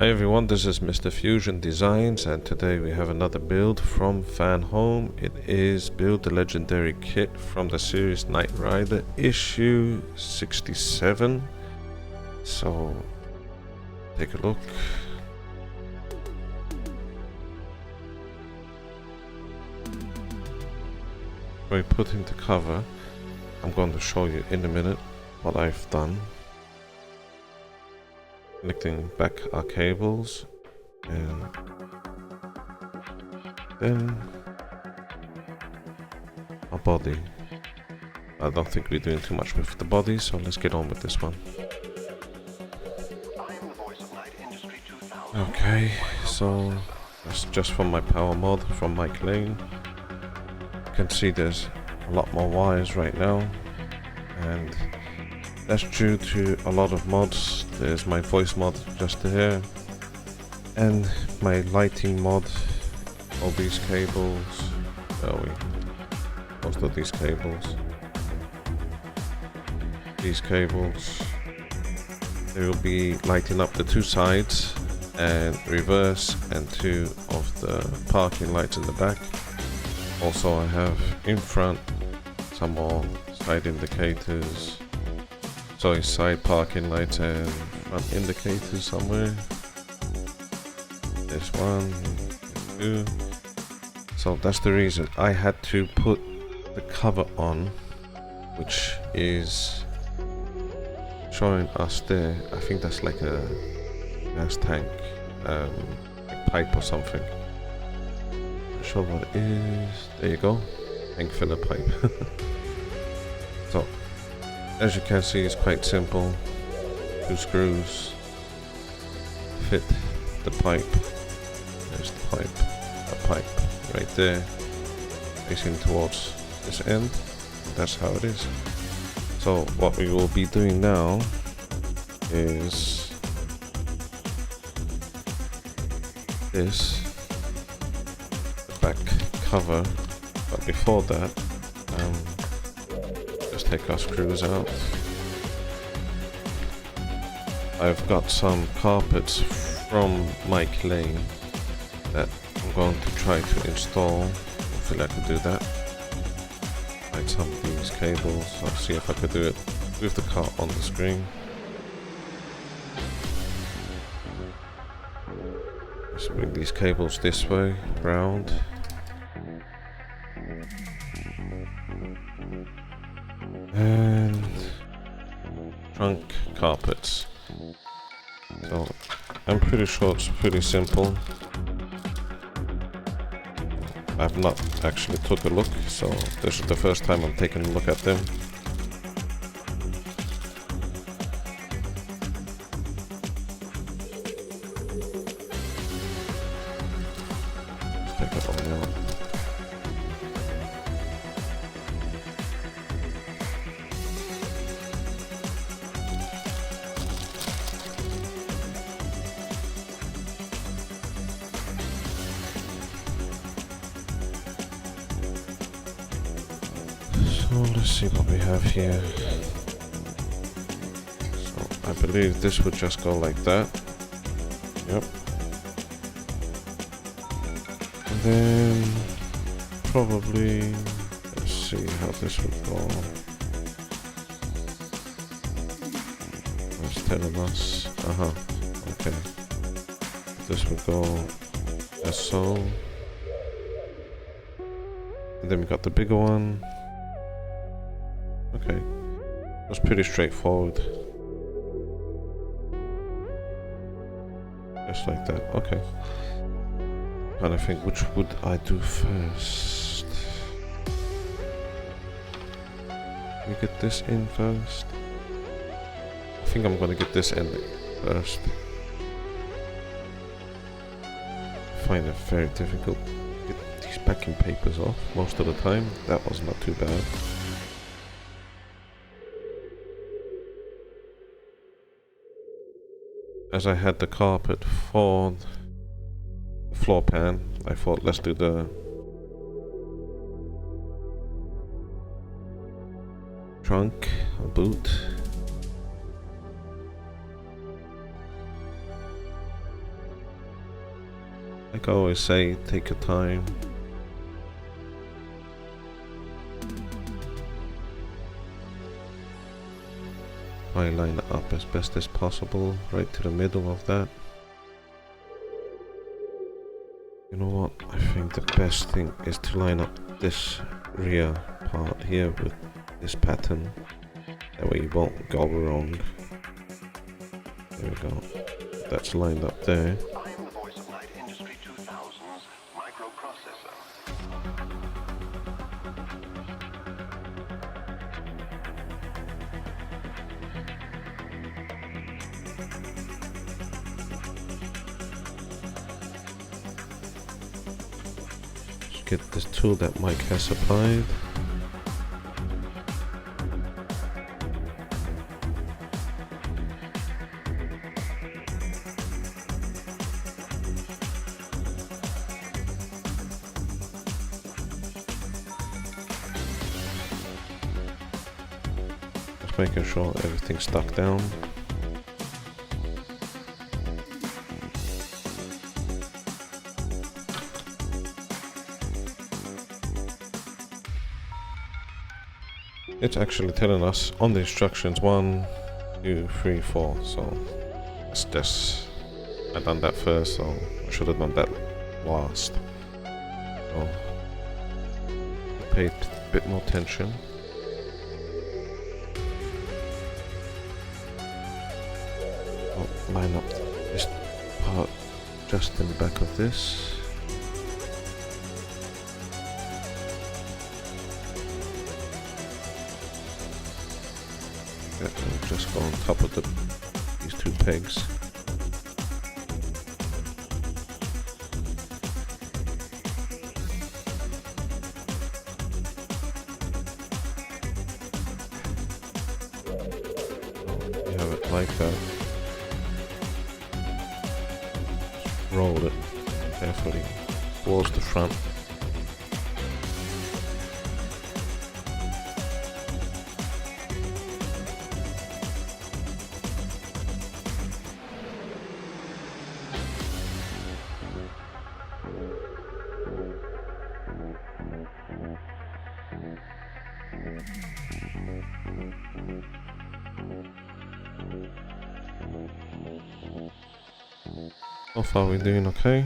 Hi everyone, this is Mr. Fusion Designs, and today we have another build from Fan Home. It is Build the Legendary Kit from the series Knight Rider issue 67. So take a look. We put in the cover. I'm going to show you in a minute what I've done. Connecting back our cables, and then our body. I don't think we're doing too much with the body, so let's get on with this one. Okay, so that's just from my power mod from Mike Lane. You can see there's a lot more wires right now, and that's due to a lot of mods. There's my voice mod just here, and my lighting mod. All these cables, most of these cables, they will be lighting up the two sides and reverse, and two of the parking lights in the back. Also I have in front some more side indicators. So side parking lights and front indicators somewhere. This one, two. So that's the reason I had to put the cover on, which is showing us there. I think that's like a gas tank, a pipe or something. Not sure what it is. There you go, tank filler pipe. So as you can see, it's quite simple. Two screws fit the pipe. There's the pipe, a pipe right there, facing towards this end. That's how it is. So what we will be doing now is this, the back cover. But before that, take our screws out. I've got some carpets from Mike Lane that I'm going to try to install. Hopefully I can do that. Light some of these cables. I'll see if I could do it with the car on the screen. Let's bring these cables this way, round. And trunk carpets. So I'm pretty sure it's pretty simple. I've not actually took a look, so this is the first time I'm taking a look at them. Let's take it all out. So let's see what we have here. So I believe this would just go like that. Yep. And then probably, let's see how this would go. It's telling us. Okay. This would go as so. And then we got the bigger one. Okay, that's pretty straightforward. Just like that, okay. And I think, which would I do first? Can we get this in first? I think I'm gonna get this in first. I find it very difficult to get these backing papers off most of the time. That was not too bad. As I had the carpet for the floor pan, I thought let's do the trunk or boot. Like I always say, take your time. I line it up as best as possible, right to the middle of that. You know what? I think the best thing is to line up this rear part here with this pattern. That way you won't go wrong. There we go. That's lined up there. Get this tool that Mike has supplied. Just making sure everything's stuck down. It's actually telling us on the instructions 1, 2, 3, 4. So it's just I done that first, so I should have done that last. So pay a bit more attention. I'll line up this part just in the back of this. Just go on top of these two pegs. You have it like that. Just roll it carefully towards the front. So far we're doing okay.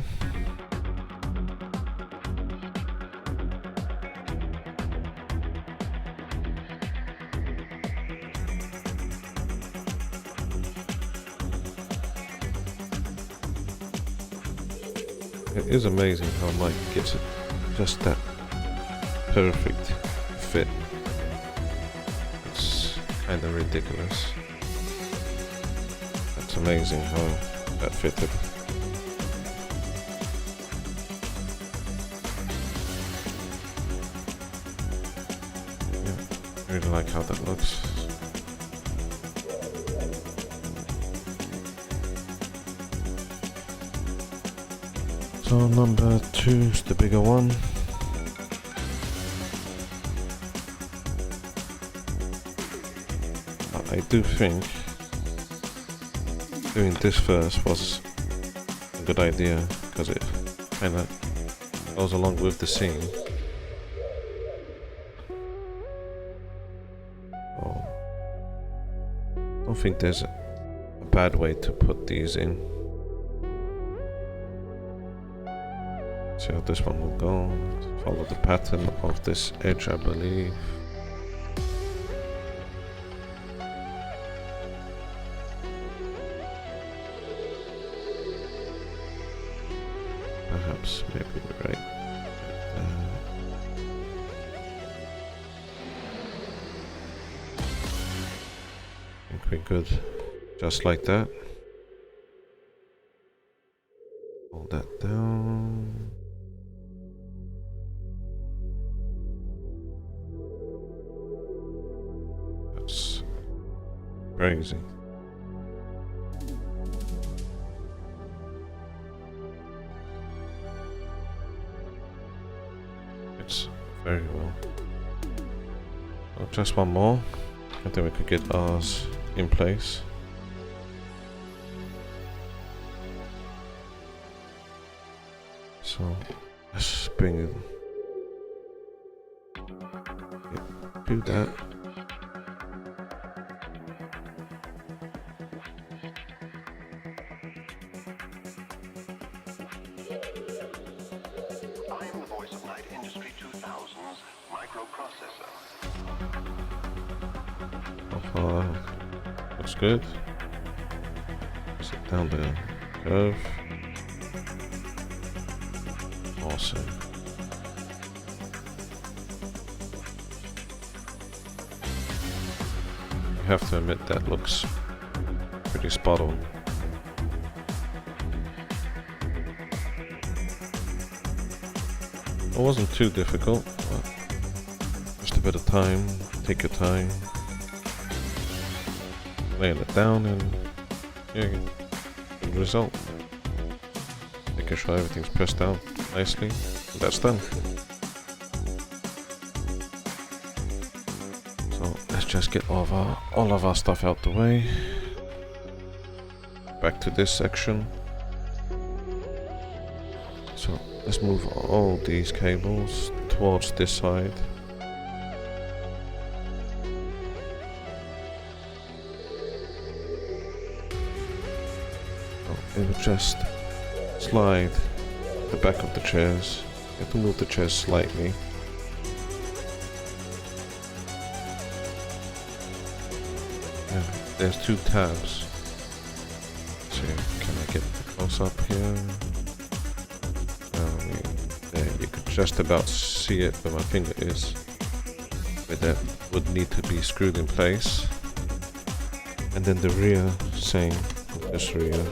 It is amazing how Mike gets it just that perfect fit. It's kind of ridiculous. That's amazing how that fitted. Yeah, really like how that looks. So number 2 is the bigger one. I do think doing this first was a good idea because it kind of goes along with the scene. Oh, I don't think there's a bad way to put these in. See how this one will go. Follow the pattern of this edge, I believe. Perhaps, maybe we're right. I think we're good. Just like that. Hold that down. That's crazy. It's very well. Oh, just one more, and then we could get ours in place. So let's bring it. Do that. Looks good. Sit down the curve. Awesome. You have to admit that looks pretty spot on. It wasn't too difficult, but just a bit of time. Take your time. Laying it down and yeah, good result. Making sure everything's pressed down nicely. And that's done. So let's just get all of our stuff out the way. Back to this section. So let's move all these cables towards this side. It will just slide the back of the chairs. You have to move the chairs slightly. And there's two tabs. Let's see, can I get close up here? There, you can just about see it where my finger is. But that would need to be screwed in place. And then the rear, same, this rear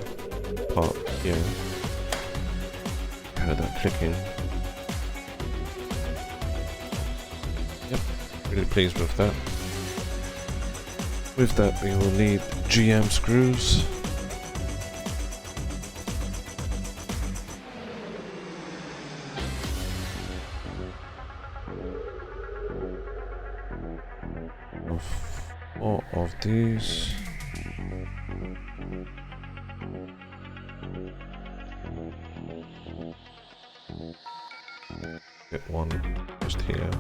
part here. Heard that clicking. Yep, really pleased with that. With that, we will need GM screws. Four of these. Get one just here.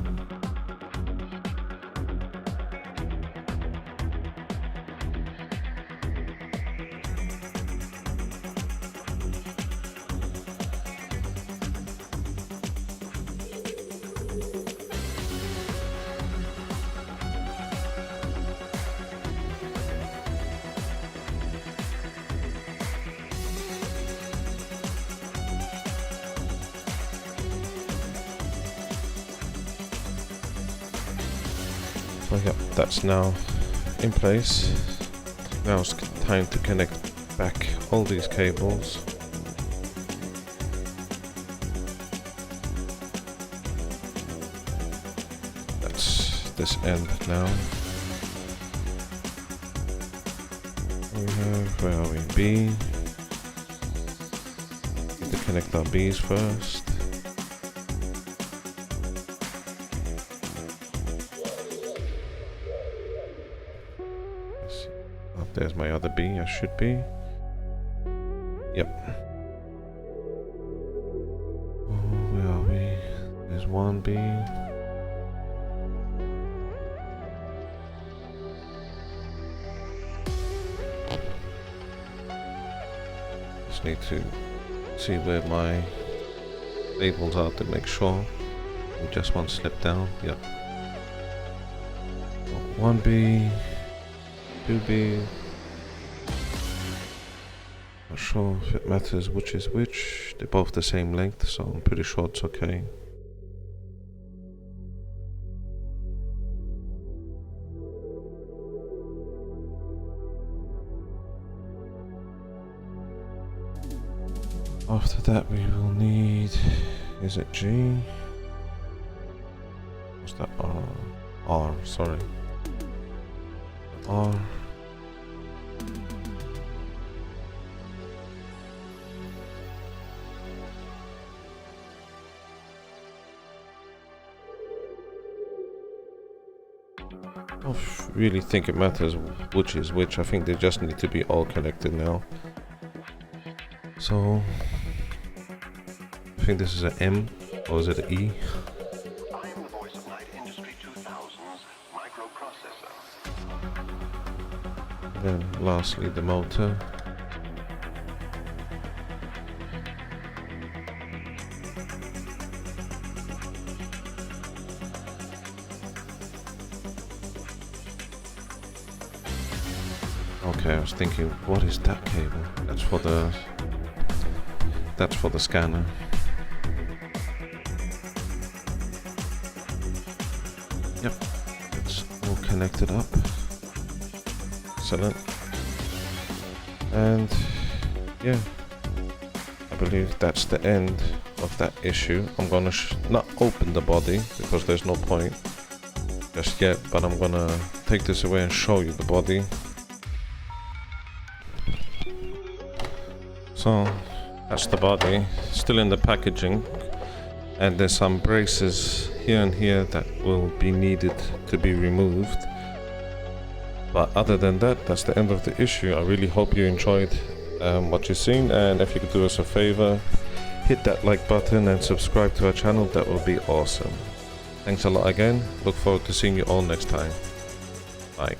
So yep, that's now in place. Now it's time to connect back all these cables. That's this end now. We have, where are we? B. Need to connect our B's first. There's my other B, I should be. Yep. Oh, where are we? There's one B. Just need to see where my labels are to make sure. Just one slip down, yep. One B. 2B. Not sure if it matters which is which. They're both the same length, so I'm pretty sure it's okay. After that we will need, is it G? What's that? R, sorry. R. I don't really think it matters which is which. I think they just need to be all connected now. So I think this is an M, or is it an E? I am the voice of Night Industry 2000's microprocessor. Then lastly the motor. Okay, I was thinking, what is that cable? That's for the scanner. Yep, it's all connected up. Excellent. And yeah, I believe that's the end of that issue. I'm gonna not open the body because there's no point just yet, but I'm gonna take this away and show you the body. So that's the body, still in the packaging, and there's some braces here and here that will be needed to be removed. But other than that, that's the end of the issue. I really hope you enjoyed what you've seen, and if you could do us a favor, hit that like button and subscribe to our channel, that would be awesome. Thanks a lot again, look forward to seeing you all next time. Bye.